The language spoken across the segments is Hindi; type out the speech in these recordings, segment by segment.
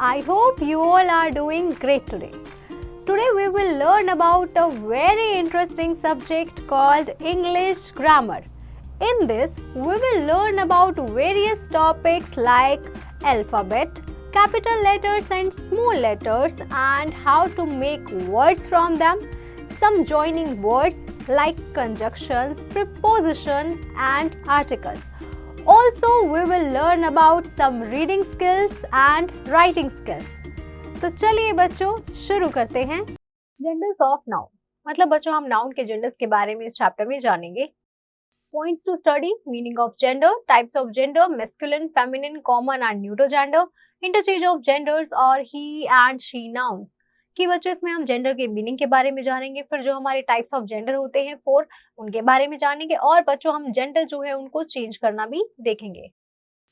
I hope you all are doing great today. Today we will learn about a very interesting subject called English grammar. In this, we will learn about various topics like alphabet, capital letters and small letters and how to make words from them, some joining words like conjunctions, preposition and articles. Also, we will learn about some reading skills and writing skills. तो चलिए बच्चों शुरू करते हैं। जेंडर्स ऑफ नाउन, मतलब बच्चों हम नाउन के जेंडर्स के बारे में इस चैप्टर में जानेंगे। Points to study, meaning of gender, types of gender, masculine, feminine, common and neutral gender, interchange of genders और ही एंड शी नाउन्स कि बच्चों इसमें हम जेंडर के मीनिंग के बारे में जानेंगे। फिर जो हमारे टाइप्स ऑफ जेंडर होते हैं 4, उनके बारे में जानेंगे और बच्चों हम जेंडर जो है उनको चेंज करना भी देखेंगे।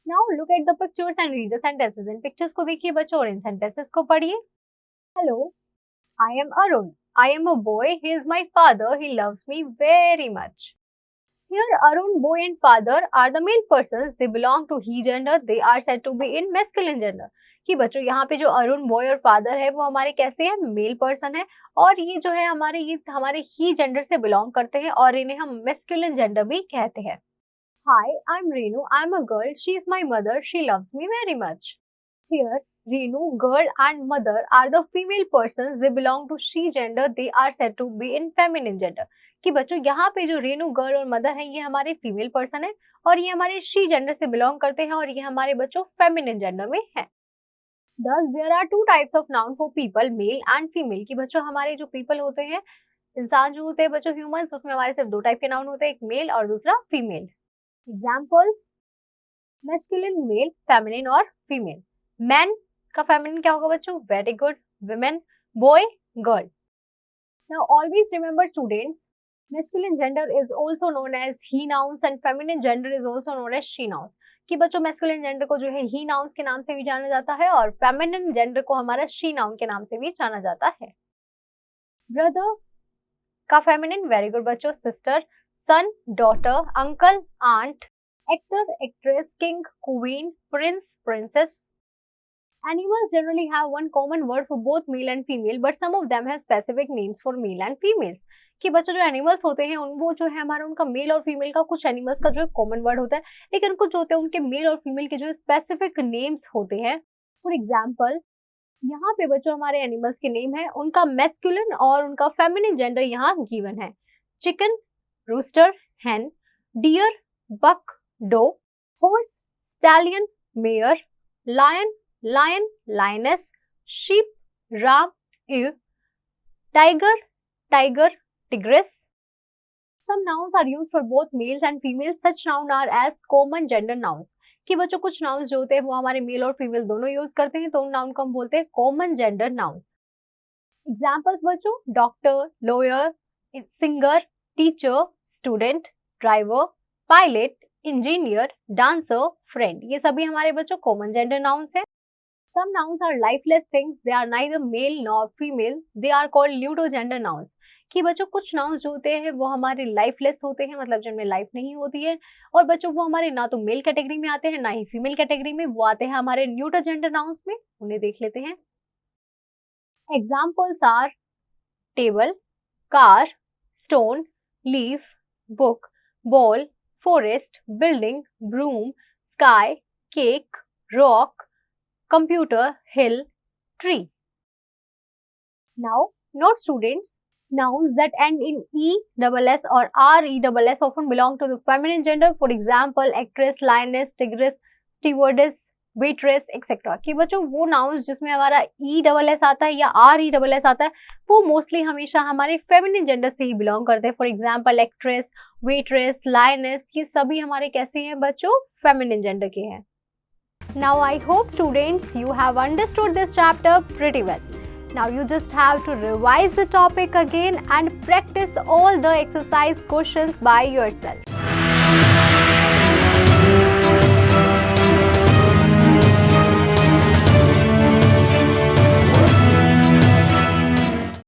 Now look at the pictures and read the sentences. In pictures को देखिए बच्चों और इन सेंटेंसेस को पढ़िए। Hello, I am Arun, I am a boy, he is my father, he loves me very much. Here Arun, boy and father are the male persons. They belong to he gender. They are said to be in masculine gender. कि बच्चों यहाँ पे जो अरुण बॉय और फादर है वो हमारे कैसे हैं, मेल पर्सन है और ये जो है हमारे ही जेंडर से बिलोंग करते हैं और इन्हें हम मैस्कुलिन जेंडर भी कहते हैं। Hi, I'm Reenu. I'm a girl. She is my mother. She loves me very much. Here, Reenu, girl and mother are the female persons. They belong to she gender. They are said to be in feminine gender. कि बच्चों यहाँ पे जो रेनू गर्ल और मदर है ये हमारे फीमेल पर्सन है और ये हमारे शी जेंडर से बिलोंग करते हैं और ये हमारे बच्चों फेमिनिन जेंडर में है। Thus, there are 2 types of noun for people, male and female. कि बच्चों हमारे जो people होते हैं, इंसान जो होते हैं बच्चों ह्यूमंस, उसमें हमारे सिर्फ 2 टाइप के नाउन होते हैं, एक मेल और दूसरा female. Examples, masculine male, feminine और फीमेल। मैन का फेमिनिन क्या होगा बच्चों, very good. Women, boy, girl. Now always remember students, masculine gender is also known as he nouns and feminine gender is also known as she nouns. कि बच्चों masculine gender को जो है he nouns के नाम से भी जाना जाता है और feminine gender को हमारा she noun के नाम से भी जाना जाता है। brother का feminine, very good बच्चों, sister, son, daughter, uncle, aunt, actor, actress, king, queen, prince, princess. Animals generally have one common word for both male and female, but some of them have specific names for male and females. कि बच्चों जो एनिमल्स होते हैं वो जो है हमारा उनका मेल और फीमेल का कुछ एनिमल्स का जो है कॉमन वर्ड होता है, लेकिन कुछ होते हैं उनके मेल और फीमेल के जो स्पेसिफिक नेम्स होते हैं। फॉर एग्जाम्पल, यहाँ पे बच्चों हमारे एनिमल्स के नेम है, उनका मैस्कुलिन और उनका फेमिनिन जेंडर यहाँ गिवन है। Chicken, rooster, hen, deer, buck, doe, horse, stallion, mare, lion, lion, lioness, sheep, ram, ewe, tiger, tiger, tigress. Some nouns are used for both males and females. Such nouns are as common gender nouns. कि बच्चों कुछ nouns जो होते हैं वो हमारे मेल और फीमेल दोनों यूज करते हैं तो उन नाउन को हम बोलते हैं कॉमन जेंडर नाउन्स। एग्जाम्पल्स बच्चों, doctor, lawyer, singer, teacher, student, driver, pilot, engineer, dancer, friend, ये सभी हमारे बच्चों कॉमन जेंडर नाउन्स हैं। Some nouns are lifeless things. They are neither male nor female. They are called neutral gender nouns. कि बच्चों कुछ nouns जो होते हैं वो हमारे lifeless होते हैं, मतलब जिनमें लाइफ नहीं होती है और बच्चों वो हमारे ना तो मेल कैटेगरी में आते हैं ना ही फीमेल कैटेगरी में, वो आते हैं हमारे न्यूट्रल जेंडर नाउन्स में। उन्हें देख लेते हैं। Examples are table, car, stone, leaf, book, ball, forest, building, broom, sky, cake, rock, computer, hill, tree. Now, note students, nouns that end in E-S-S or R-E-S-S often belong to the feminine gender. For example, actress, lioness, tigress, stewardess, waitress, etc. कि बच्चों वो nouns जिसमें हमारा E-S-S आता है या R-E-S-S आता है वो मोस्टली हमेशा हमारे feminine gender से ही belong करते हैं। For example, actress, waitress, lioness, ये सभी हमारे कैसे हैं बच्चों, feminine gender के हैं। Now I hope students you have understood this chapter pretty well. Now you just have to revise the topic again and practice all the exercise questions by yourself.